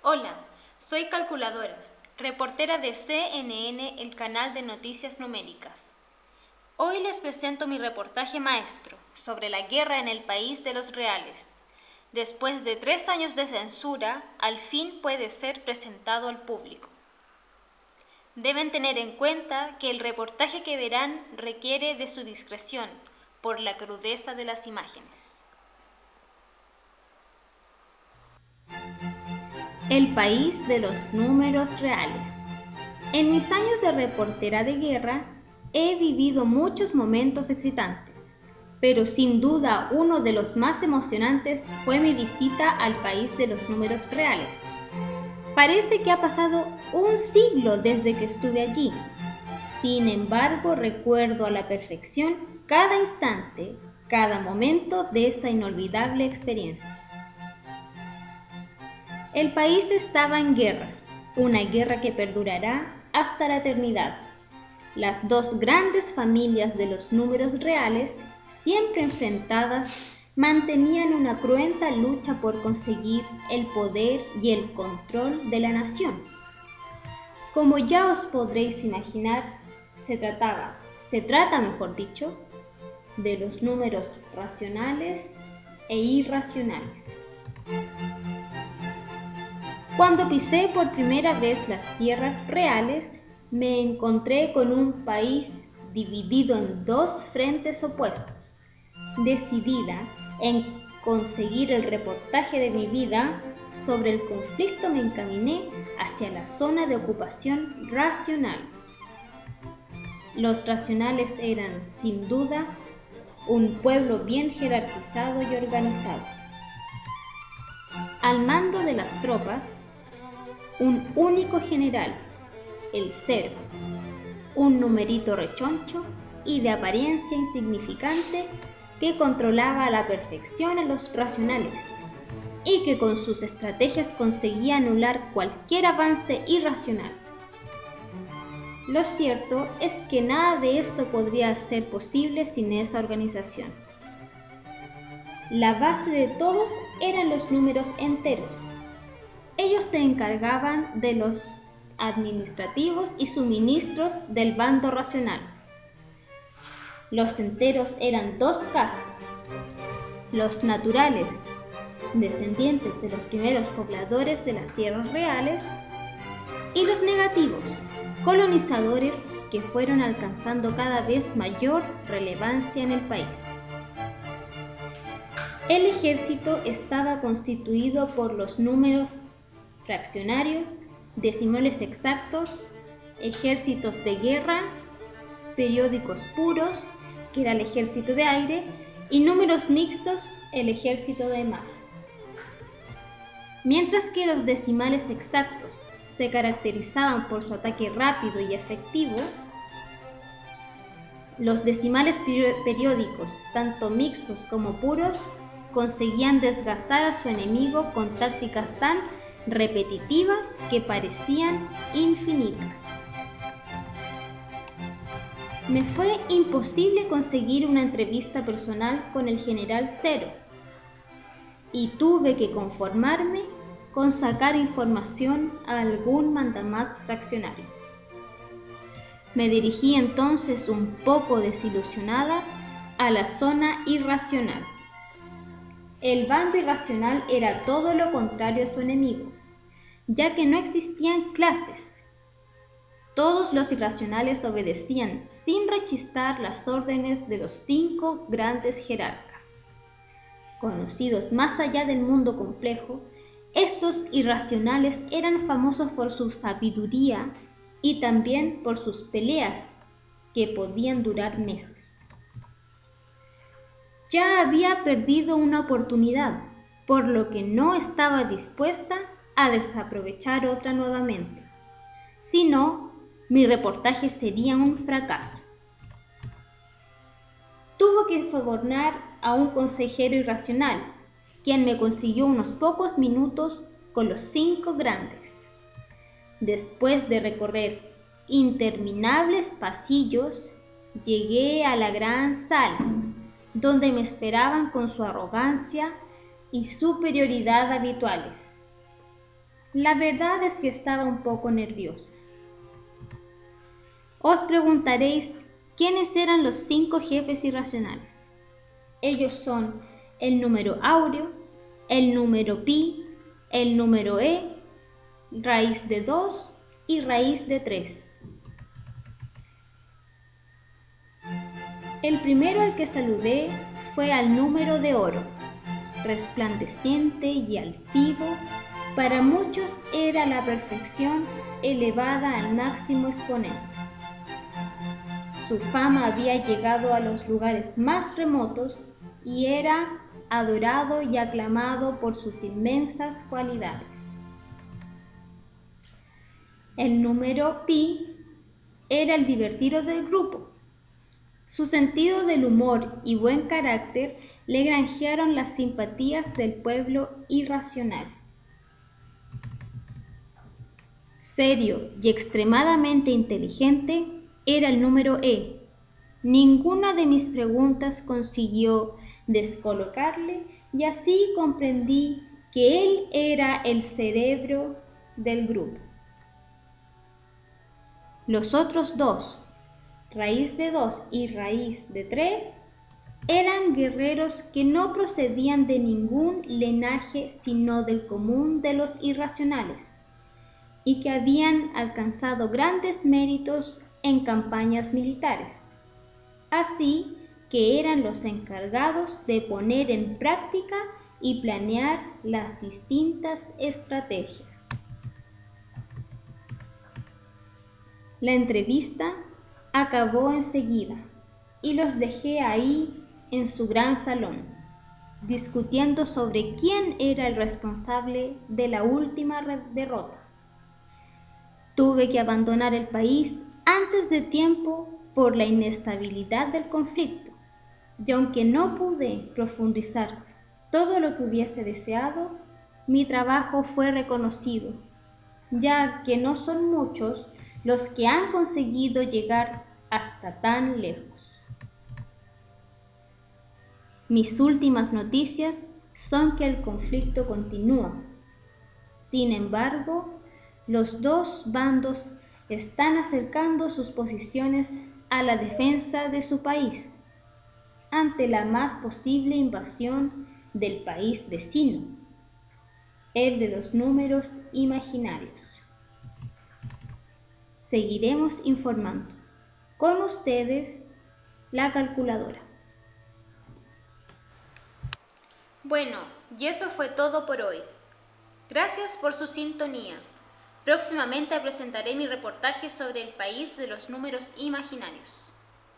Hola, soy calculadora, reportera de CNN, el canal de noticias numéricas. Hoy les presento mi reportaje maestro sobre la guerra en el país de los reales. Después de 3 años de censura, al fin puede ser presentado al público. Deben tener en cuenta que el reportaje que verán requiere de su discreción por la crudeza de las imágenes. El país de los números reales. En mis años de reportera de guerra, he vivido muchos momentos excitantes, pero sin duda uno de los más emocionantes fue mi visita al país de los números reales. Parece que ha pasado un siglo desde que estuve allí. Sin embargo, recuerdo a la perfección cada instante, cada momento de esa inolvidable experiencia. El país estaba en guerra, una guerra que perdurará hasta la eternidad. Las dos grandes familias de los números reales, siempre enfrentadas, mantenían una cruenta lucha por conseguir el poder y el control de la nación. Como ya os podréis imaginar, se trata, de los números racionales e irracionales. Cuando pisé por primera vez las tierras reales, me encontré con un país dividido en dos frentes opuestos. Decidida en conseguir el reportaje de mi vida sobre el conflicto, me encaminé hacia la zona de ocupación racional. Los racionales eran, sin duda, un pueblo bien jerarquizado y organizado. Al mando de las tropas, un único general, el Cero, un numerito rechoncho y de apariencia insignificante que controlaba a la perfección a los racionales y que con sus estrategias conseguía anular cualquier avance irracional. Lo cierto es que nada de esto podría ser posible sin esa organización. La base de todos eran los números enteros. Ellos se encargaban de los administrativos y suministros del bando racional. Los enteros eran dos castas: los naturales, descendientes de los primeros pobladores de las tierras reales, y los negativos, colonizadores que fueron alcanzando cada vez mayor relevancia en el país. El ejército estaba constituido por los números fraccionarios, decimales exactos, ejércitos de guerra, periódicos puros, que era el ejército de aire, y números mixtos, el ejército de mar. Mientras que los decimales exactos se caracterizaban por su ataque rápido y efectivo, los decimales periódicos, tanto mixtos como puros, conseguían desgastar a su enemigo con tácticas tan repetitivas que parecían infinitas. Me fue imposible conseguir una entrevista personal con el general Cero y tuve que conformarme con sacar información a algún mandamás fraccionario. Me dirigí entonces, un poco desilusionada, a la zona irracional. El bando irracional era todo lo contrario a su enemigo, ya que no existían clases. Todos los irracionales obedecían sin rechistar las órdenes de los 5 grandes jerarcas. Conocidos más allá del mundo complejo, estos irracionales eran famosos por su sabiduría y también por sus peleas, que podían durar meses. Ya había perdido una oportunidad, por lo que no estaba dispuesta a desaprovechar otra nuevamente. Si no, mi reportaje sería un fracaso. Tuve que sobornar a un consejero irracional, quien me consiguió unos pocos minutos con los 5 grandes. Después de recorrer interminables pasillos, llegué a la gran sala, donde me esperaban con su arrogancia y superioridad habituales. La verdad es que estaba un poco nerviosa. Os preguntaréis quiénes eran los 5 jefes irracionales. Ellos son el número áureo, el número pi, el número e, raíz de 2 y raíz de 3. El primero al que saludé fue al número de oro, resplandeciente y altivo. Para muchos era la perfección elevada al máximo exponente. Su fama había llegado a los lugares más remotos y era adorado y aclamado por sus inmensas cualidades. El número pi era el divertido del grupo. Su sentido del humor y buen carácter le granjearon las simpatías del pueblo irracional. Serio y extremadamente inteligente era el número e. Ninguna de mis preguntas consiguió descolocarle y así comprendí que él era el cerebro del grupo. Los otros 2, raíz de 2 y raíz de 3, eran guerreros que no procedían de ningún linaje sino del común de los irracionales y que habían alcanzado grandes méritos en campañas militares, así que eran los encargados de poner en práctica y planear las distintas estrategias. La entrevista acabó enseguida y los dejé ahí en su gran salón, discutiendo sobre quién era el responsable de la última derrota. Tuve que abandonar el país antes de tiempo por la inestabilidad del conflicto, y aunque no pude profundizar todo lo que hubiese deseado, mi trabajo fue reconocido, ya que no son muchos los que han conseguido llegar hasta tan lejos. Mis últimas noticias son que el conflicto continúa. Sin embargo, los 2 bandos están acercando sus posiciones a la defensa de su país ante la más posible invasión del país vecino, el de los números imaginarios. Seguiremos informando. Con ustedes, la calculadora. Bueno, y eso fue todo por hoy. Gracias por su sintonía. Próximamente presentaré mi reportaje sobre el país de los números imaginarios.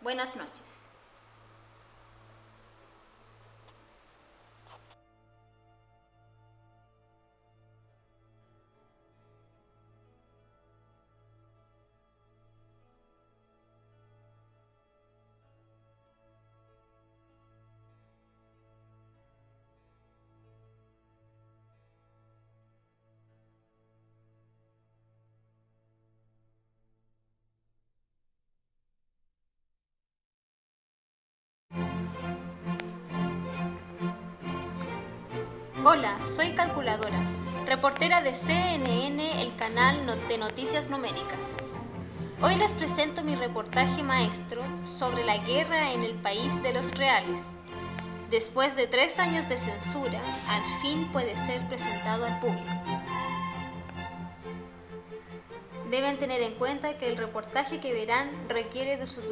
Buenas noches. Hola, soy Calculadora, reportera de CNN, el canal de noticias numéricas. Hoy les presento mi reportaje maestro sobre la guerra en el país de los reales. Después de 3 años de censura, al fin puede ser presentado al público. Deben tener en cuenta que el reportaje que verán requiere de su